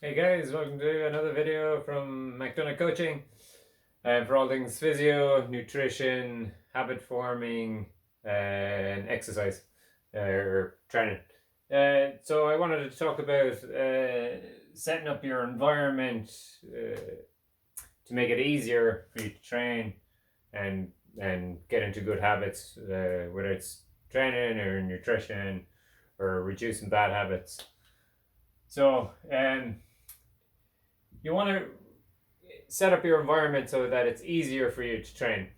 Hey guys, welcome to another video from McDonough Coaching. For all things physio, nutrition, habit forming, and exercise or training. So I wanted to talk about setting up your environment to make it easier for you to train and get into good habits, whether it's training or nutrition or reducing bad habits. So you want to set up your environment so that it's easier for you to train.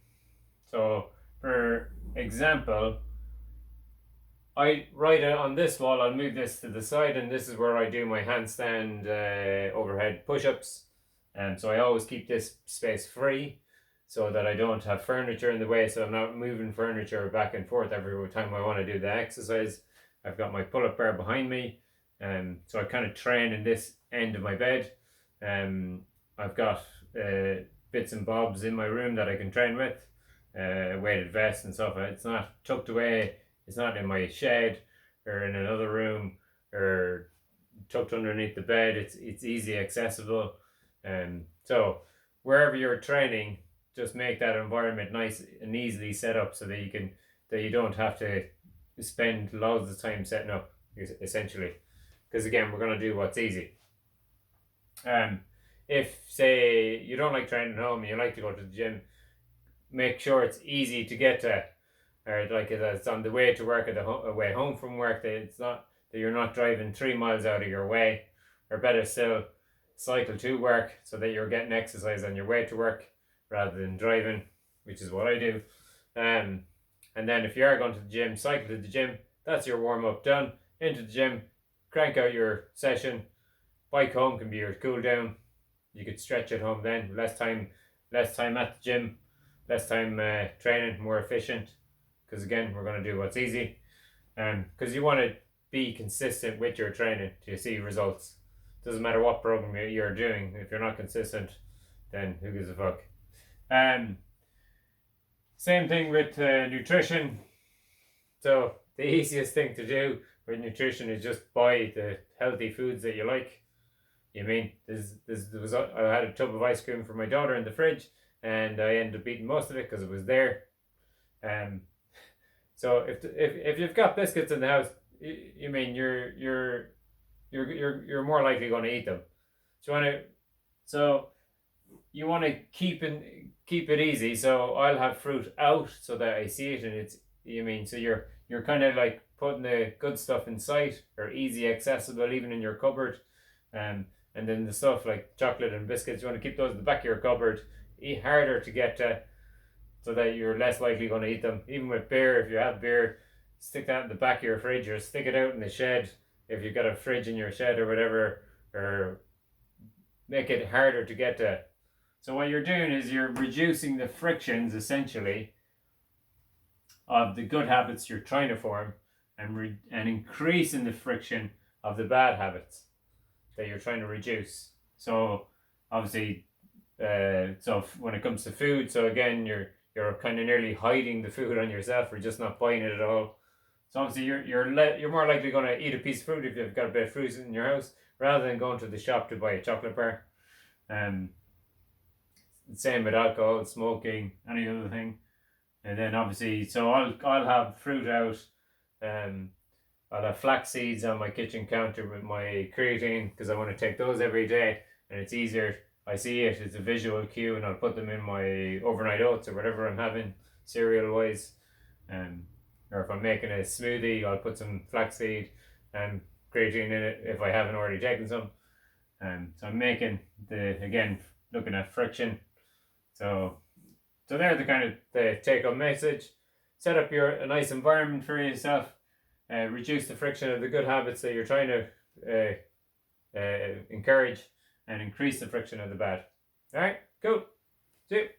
So, for example, I write it on this wall. I'll move this to the side, and this is where I do my handstand overhead push-ups. And so I always keep this space free so that I don't have furniture in the way. So I'm not moving furniture back and forth every time I want to do the exercise. I've got my pull-up bar behind me, so I kind of train in this end of my bed. I've got bits and bobs in my room that I can train with, weighted vest and stuff. It's not tucked away. It's not in my shed or in another room or tucked underneath the bed. It's easy accessible. So wherever you're training, just make that environment nice and easily set up so that you don't have to spend loads of time setting up, essentially. Because again, we're gonna do what's easy. If say you don't like training at home and you like to go to the gym, make sure it's easy to get to, or like it's on the way to work or the way home from work. That it's not that you're not driving 3 miles out of your way, or better still, cycle to work so that you're getting exercise on your way to work rather than driving, which is what I do. And then if you are going to the gym, cycle to the gym. That's your warm up done. Into the gym, crank out your session. Bike home can be your cool down. You could stretch at home then. Less time at the gym, less time training, more efficient. Because again, we're going to do what's easy. Because you want to be consistent with your training to see results. Doesn't matter what program you're doing. If you're not consistent, then who gives a fuck? Same thing with nutrition. So the easiest thing to do with nutrition is just buy the healthy foods that you like. I had a tub of ice cream for my daughter in the fridge, and I ended up eating most of it because it was there. So if you've got biscuits in the house, you're more likely going to eat them. So you want to keep it easy. So I'll have fruit out so that I see it, and so you're kind of like putting the good stuff in sight or easy accessible, even in your cupboard. And then the stuff like chocolate and biscuits, you want to keep those in the back of your cupboard, harder to get to, so that you're less likely going to eat them. Even with beer, if you have beer, stick that in the back of your fridge or stick it out in the shed if you've got a fridge in your shed or whatever, or make it harder to get to. So what you're doing is you're reducing the frictions, essentially, of the good habits you're trying to form, and increasing the friction of the bad habits that you're trying to reduce. So obviously, so when it comes to food, so again, you're kind of nearly hiding the food on yourself, or just not buying it at all. So obviously, you're more likely going to eat a piece of fruit if you've got a bit of fruit in your house, rather than going to the shop to buy a chocolate bar. Same with alcohol, smoking, any other thing. And then obviously, so I'll have fruit out. I'll have flax seeds on my kitchen counter with my creatine, because I want to take those every day, and it's easier. I see it, it's a visual cue, and I'll put them in my overnight oats or whatever I'm having cereal wise. Or if I'm making a smoothie, I'll put some flaxseed and creatine in it if I haven't already taken some. So I'm making looking at friction. So they're the kind of the take home message. Set up a nice environment for yourself. Reduce the friction of the good habits that you're trying to encourage, and increase the friction of the bad. All right, cool. See you.